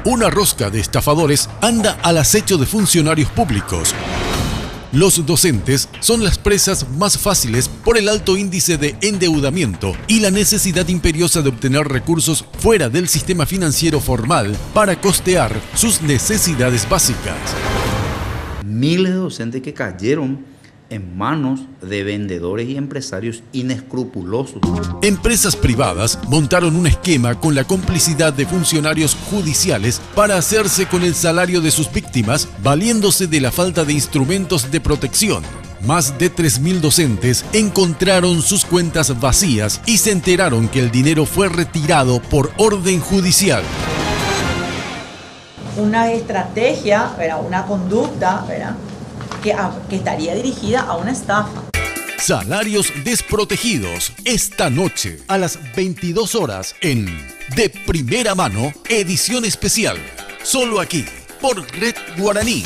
Una rosca de estafadores anda al acecho de funcionarios públicos. Los docentes son las presas más fáciles por el alto índice de endeudamiento y la necesidad imperiosa de obtener recursos fuera del sistema financiero formal para costear sus necesidades básicas. Miles de docentes que cayeron en manos de vendedores y empresarios inescrupulosos. Empresas privadas montaron un esquema con la complicidad de funcionarios judiciales para hacerse con el salario de sus víctimas, valiéndose de la falta de instrumentos de protección. Más de 3.000 docentes encontraron sus cuentas vacías y se enteraron que el dinero fue retirado por orden judicial. Una estrategia, ¿verdad? Una conducta, ¿verdad? Que estaría dirigida a una estafa. Salarios desprotegidos, esta noche a las 22 horas en De Primera Mano, edición especial. Solo aquí, por Red Guaraní.